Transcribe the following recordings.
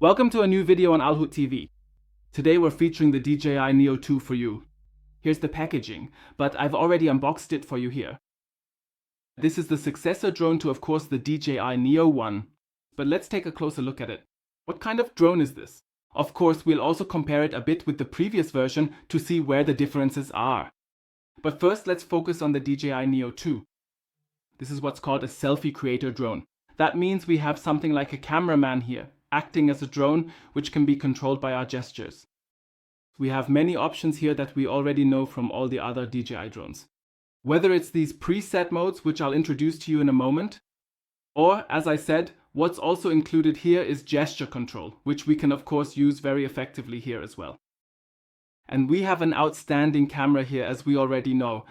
Welcome to a new video on AlHuTV. Today we're featuring the DJI Neo 2 for you. Here's the packaging, but I've already unboxed it for you here. This is the successor drone to, of course, the DJI Neo 1. But let's take a closer look at it. What kind of drone is this? Of course, we'll also compare it a bit with the previous version to see where the differences are. But first, let's focus on the DJI Neo 2. This is what's called a selfie creator drone. That means we have something like a cameraman here, acting as a drone, which can be controlled by our gestures. We have many options here that we already know from all the other DJI drones. Whether it's these preset modes, which I'll introduce to you in a moment, or, as I said, what's also included here is gesture control, which we can of course use very effectively here as well. And we have an outstanding camera here, as we already know.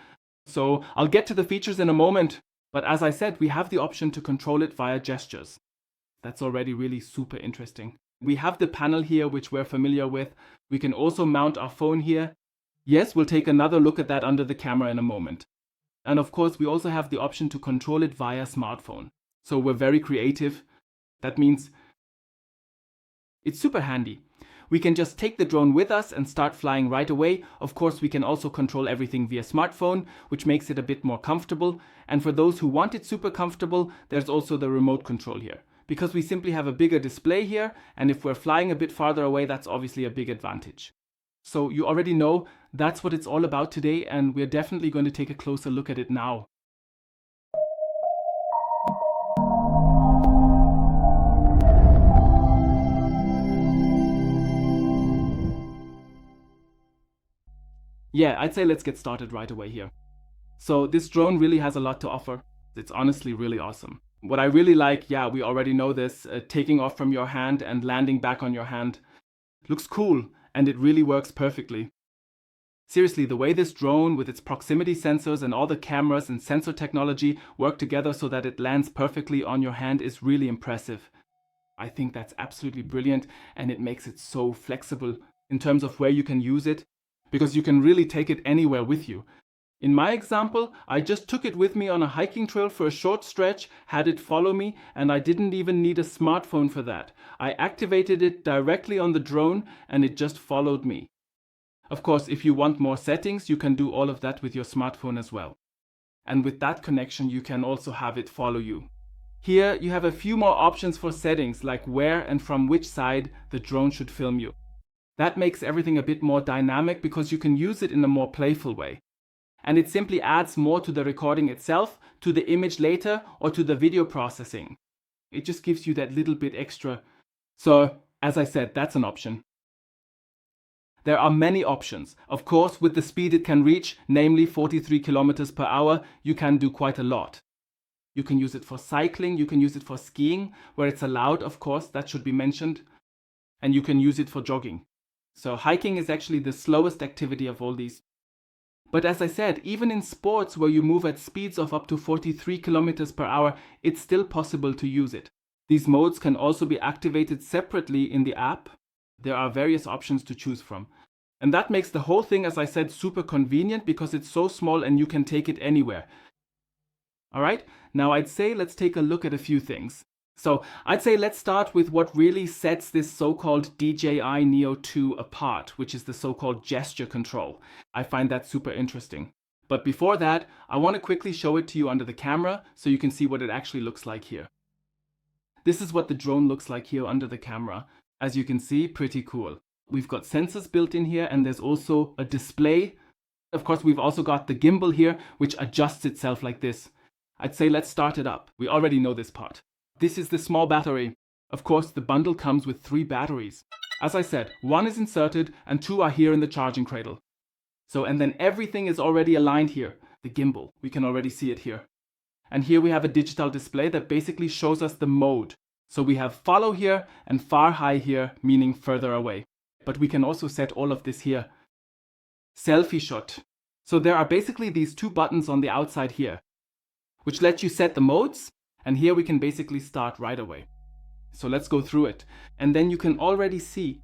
So I'll get to the features in a moment, but as I said, we have the option to control it via gestures. That's already really super interesting. We have the panel here, which we're familiar with. We can also mount our phone here. Yes, we'll take another look at that under the camera in a moment. And of course, we also have the option to control it via smartphone. So we're very creative. That means it's super handy. We can just take the drone with us and start flying right away. Of course, we can also control everything via smartphone, which makes it a bit more comfortable. And for those who want it super comfortable, there's also the remote control here, because we simply have a bigger display here. And if we're flying a bit farther away, that's obviously a big advantage. So you already know that's what it's all about today. And we're definitely going to take a closer look at it now. Yeah, I'd say let's get started right away here. So this drone really has a lot to offer. It's honestly really awesome. What I really like, yeah, we already know this, taking off from your hand and landing back on your hand. Looks cool, and it really works perfectly. Seriously, the way this drone with its proximity sensors and all the cameras and sensor technology work together so that it lands perfectly on your hand is really impressive. I think that's absolutely brilliant, and it makes it so flexible in terms of where you can use it, because you can really take it anywhere with you. In my example, I just took it with me on a hiking trail for a short stretch, had it follow me, and I didn't even need a smartphone for that. I activated it directly on the drone and it just followed me. Of course, if you want more settings, you can do all of that with your smartphone as well. And with that connection, you can also have it follow you. Here, you have a few more options for settings, like where and from which side the drone should film you. That makes everything a bit more dynamic because you can use it in a more playful way. And it simply adds more to the recording itself, to the image later, or to the video processing. It just gives you that little bit extra. So, as I said, that's an option. There are many options. Of course, with the speed it can reach, namely 43 kilometers per hour, you can do quite a lot. You can use it for cycling, you can use it for skiing, where it's allowed, of course, that should be mentioned. And you can use it for jogging. So hiking is actually the slowest activity of all these. But as I said, even in sports where you move at speeds of up to 43 kilometers per hour, it's still possible to use it. These modes can also be activated separately in the app. There are various options to choose from. And that makes the whole thing, as I said, super convenient because it's so small and you can take it anywhere. Alright, now I'd say let's take a look at a few things. So I'd say let's start with what really sets this so-called DJI Neo 2 apart, which is the so-called gesture control. I find that super interesting. But before that, I want to quickly show it to you under the camera so you can see what it actually looks like here. This is what the drone looks like here under the camera. As you can see, pretty cool. We've got sensors built in here and there's also a display. Of course, we've also got the gimbal here, which adjusts itself like this. I'd say let's start it up. We already know this part. This is the small battery. Of course, the bundle comes with 3 batteries. As I said, 1 is inserted and 2 are here in the charging cradle. So, and then everything is already aligned here. The gimbal, we can already see it here. And here we have a digital display that basically shows us the mode. So we have follow here and far high here, meaning further away. But we can also set all of this here. Selfie shot. So there are basically these 2 buttons on the outside here, which let you set the modes. And here we can basically start right away. So let's go through it. And then you can already see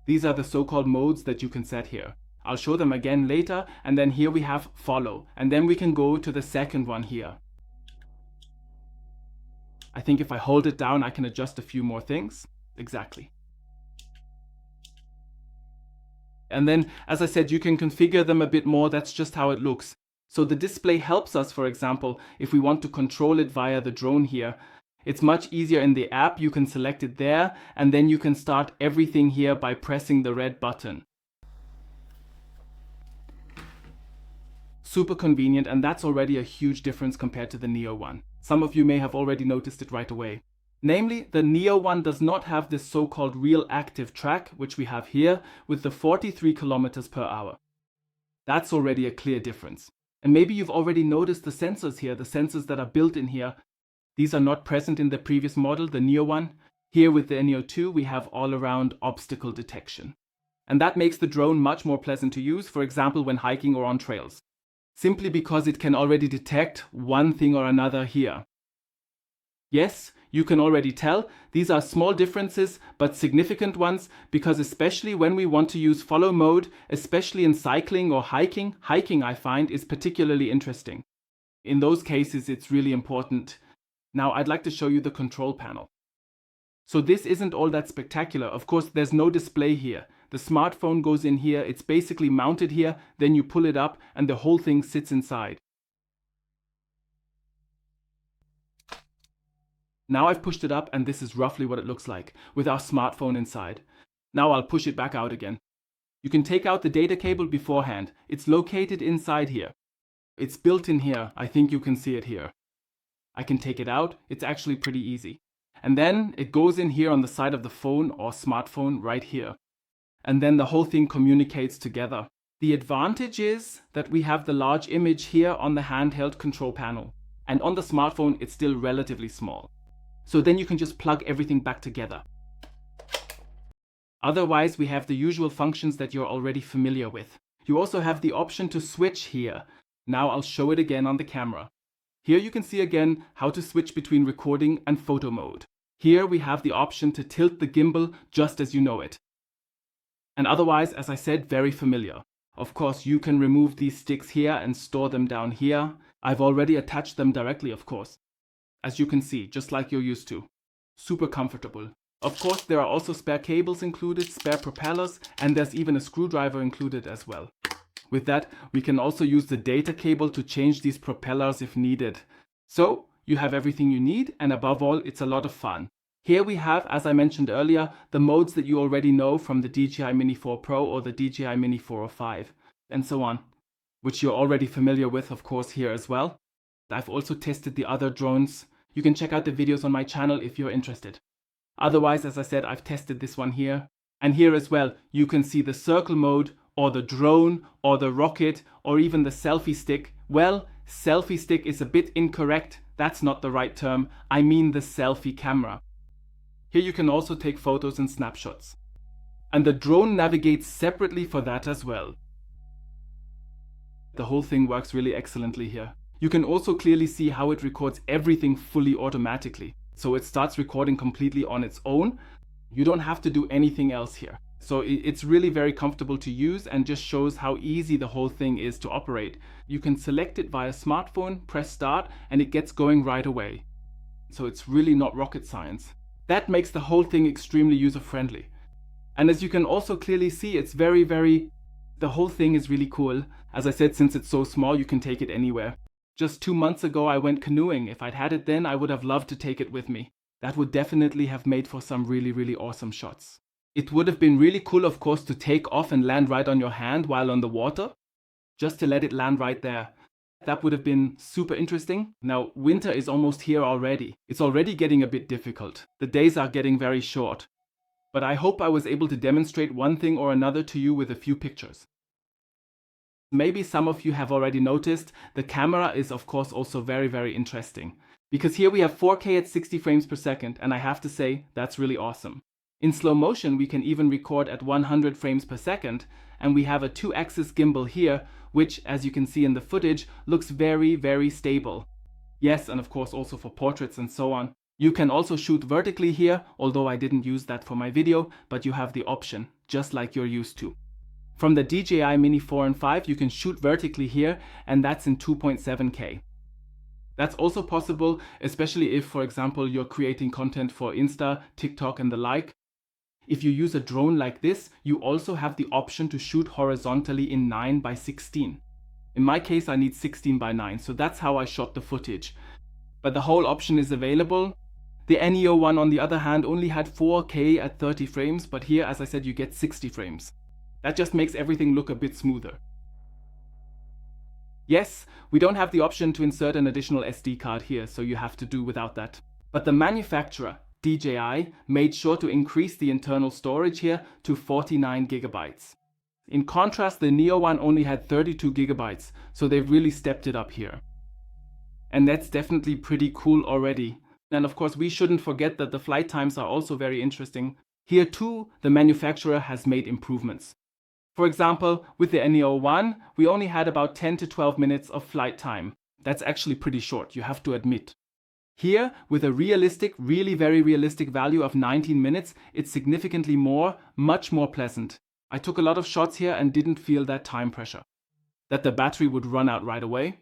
these are the so-called modes that you can set here. I'll show them again later. And then here we have follow. And then we can go to the second one here. I think if I hold it down, I can adjust a few more things. Exactly. And then, as I said, you can configure them a bit more. That's just how it looks. So the display helps us, for example, if we want to control it via the drone here. It's much easier in the app. You can select it there, and then you can start everything here by pressing the red button. Super convenient, and that's already a huge difference compared to the Neo one. Some of you may have already noticed it right away. Namely, the Neo one does not have this so-called real active track, which we have here with the 43 kilometers per hour. That's already a clear difference. And maybe you've already noticed the sensors here, the sensors that are built in here. These are not present in the previous model, the Neo one. Here with the Neo 2, we have all-around obstacle detection. And that makes the drone much more pleasant to use, for example, when hiking or on trails. Simply because it can already detect one thing or another here. Yes, you can already tell these are small differences, but significant ones, because especially when we want to use follow mode, especially in cycling or hiking, I find is particularly interesting. In those cases, it's really important. Now I'd like to show you the control panel. So this isn't all that spectacular. Of course, there's no display here. The smartphone goes in here, it's basically mounted here, then you pull it up and the whole thing sits inside. Now I've pushed it up and this is roughly what it looks like with our smartphone inside. Now I'll push it back out again. You can take out the data cable beforehand. It's located inside here. It's built in here. I think you can see it here. I can take it out. It's actually pretty easy. And then it goes in here on the side of the phone or smartphone right here. And then the whole thing communicates together. The advantage is that we have the large image here on the handheld control panel. And on the smartphone, it's still relatively small. So then you can just plug everything back together. Otherwise, we have the usual functions that you're already familiar with. You also have the option to switch here. Now I'll show it again on the camera. Here you can see again how to switch between recording and photo mode. Here we have the option to tilt the gimbal just as you know it. And otherwise, as I said, very familiar. Of course, you can remove these sticks here and store them down here. I've already attached them directly, of course. As you can see, just like you're used to. Super comfortable. Of course, there are also spare cables included, spare propellers, and there's even a screwdriver included as well. With that, we can also use the data cable to change these propellers if needed. So, you have everything you need, and above all, it's a lot of fun. Here we have, as I mentioned earlier, the modes that you already know from the DJI Mini 4 Pro or the DJI Mini 405, and so on, which you're already familiar with, of course, here as well. I've also tested the other drones. You can check out the videos on my channel if you're interested. Otherwise, as I said, I've tested this one here. And here as well, you can see the circle mode, or the drone, or the rocket, or even the selfie stick. Well, selfie stick is a bit incorrect. That's not the right term. I mean the selfie camera. Here you can also take photos and snapshots. And the drone navigates separately for that as well. The whole thing works really excellently here. You can also clearly see how it records everything fully automatically. So it starts recording completely on its own. You don't have to do anything else here. So it's really very comfortable to use and just shows how easy the whole thing is to operate. You can select it via smartphone, press start, and it gets going right away. So it's really not rocket science. That makes the whole thing extremely user-friendly. And as you can also clearly see, it's the whole thing is really cool. As I said, since it's so small, you can take it anywhere. Just 2 months ago, I went canoeing. If I'd had it then, I would have loved to take it with me. That would definitely have made for some really, really awesome shots. It would have been really cool, of course, to take off and land right on your hand while on the water, just to let it land right there. That would have been super interesting. Now, winter is almost here already. It's already getting a bit difficult. The days are getting very short. But I hope I was able to demonstrate one thing or another to you with a few pictures. Maybe some of you have already noticed, the camera is of course also very, very interesting. Because here we have 4K at 60 frames per second, and I have to say, that's really awesome. In slow motion, we can even record at 100 frames per second, and we have a 2-axis gimbal here, which, as you can see in the footage, looks very, very stable. Yes, and of course also for portraits and so on. You can also shoot vertically here, although I didn't use that for my video, but you have the option, just like you're used to. From the DJI Mini 4 and 5, you can shoot vertically here, and that's in 2.7K. That's also possible, especially if, for example, you're creating content for Insta, TikTok, and the like. If you use a drone like this, you also have the option to shoot horizontally in 9:16. In my case, I need 16:9, so that's how I shot the footage. But the whole option is available. The Neo one, on the other hand, only had 4K at 30 frames, but here, as I said, you get 60 frames. That just makes everything look a bit smoother. Yes, we don't have the option to insert an additional SD card here, so you have to do without that. But the manufacturer, DJI, made sure to increase the internal storage here to 49 gigabytes. In contrast, the Neo one only had 32 gigabytes, so they've really stepped it up here. And that's definitely pretty cool already. And of course, we shouldn't forget that the flight times are also very interesting. Here too, the manufacturer has made improvements. For example, with the Neo 1, we only had about 10 to 12 minutes of flight time. That's actually pretty short, you have to admit. Here, with a realistic, really very realistic value of 19 minutes, it's significantly more, much more pleasant. I took a lot of shots here and didn't feel that time pressure. That the battery would run out right away,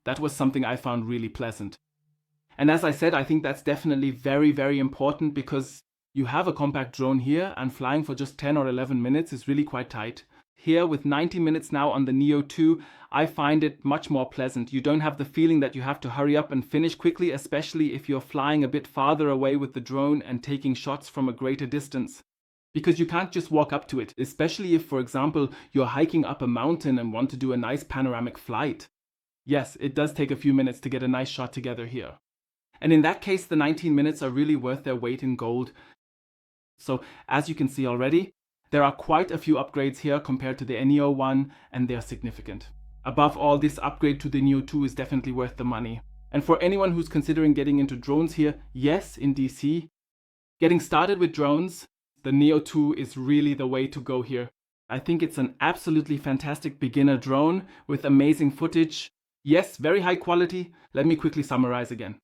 that was something I found really pleasant. And as I said, I think that's definitely very, very important because you have a compact drone here and flying for just 10 or 11 minutes is really quite tight. Here with 90 minutes now on the Neo 2, I find it much more pleasant. You don't have the feeling that you have to hurry up and finish quickly, especially if you're flying a bit farther away with the drone and taking shots from a greater distance. Because you can't just walk up to it, especially if, for example, you're hiking up a mountain and want to do a nice panoramic flight. Yes, it does take a few minutes to get a nice shot together here. And in that case, the 19 minutes are really worth their weight in gold. So, as you can see already, there are quite a few upgrades here compared to the Neo 1, and they're significant. Above all, this upgrade to the Neo 2 is definitely worth the money. And for anyone who's considering getting into drones here, yes, in DC, getting started with drones, the Neo 2 is really the way to go here. I think it's an absolutely fantastic beginner drone with amazing footage. Yes, very high quality. Let me quickly summarize again.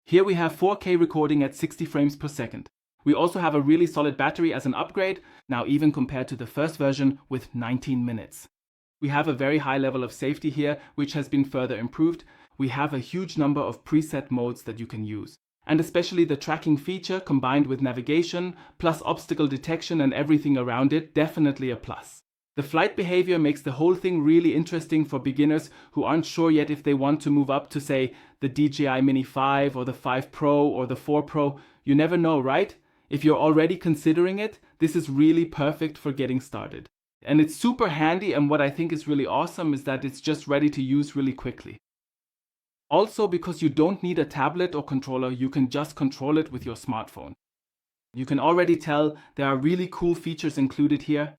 Here we have 4K recording at 60 frames per second. We also have a really solid battery as an upgrade, now even compared to the first version with 19 minutes. We have a very high level of safety here, which has been further improved. We have a huge number of preset modes that you can use. And especially the tracking feature combined with navigation, plus obstacle detection and everything around it, definitely a plus. The flight behavior makes the whole thing really interesting for beginners who aren't sure yet if they want to move up to, say, the DJI Mini 5 or the 5 Pro or the 4 Pro. You never know, right? If you're already considering it, this is really perfect for getting started. And it's super handy, and what I think is really awesome is that it's just ready to use really quickly. Also, because you don't need a tablet or controller, you can just control it with your smartphone. You can already tell there are really cool features included here.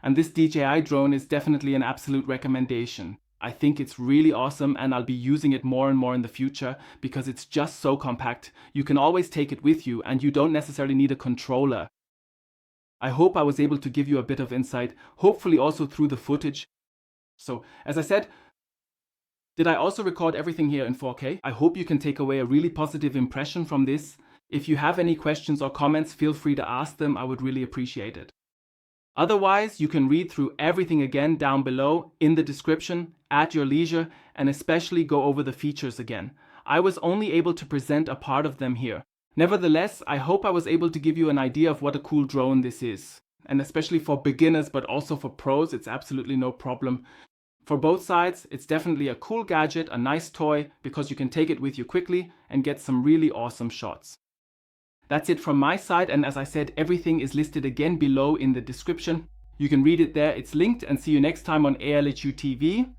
And this DJI drone is definitely an absolute recommendation. I think it's really awesome and I'll be using it more and more in the future because it's just so compact. You can always take it with you and you don't necessarily need a controller. I hope I was able to give you a bit of insight, hopefully also through the footage. So, as I said, did I also record everything here in 4K? I hope you can take away a really positive impression from this. If you have any questions or comments, feel free to ask them. I would really appreciate it. Otherwise, you can read through everything again down below in the description at your leisure and especially go over the features again. I was only able to present a part of them here. Nevertheless, I hope I was able to give you an idea of what a cool drone this is. And especially for beginners, but also for pros, it's absolutely no problem. For both sides, it's definitely a cool gadget, a nice toy, because you can take it with you quickly and get some really awesome shots. That's it from my side, and as I said, everything is listed again below in the description. You can read it there, it's linked, and see you next time on AlHuTV.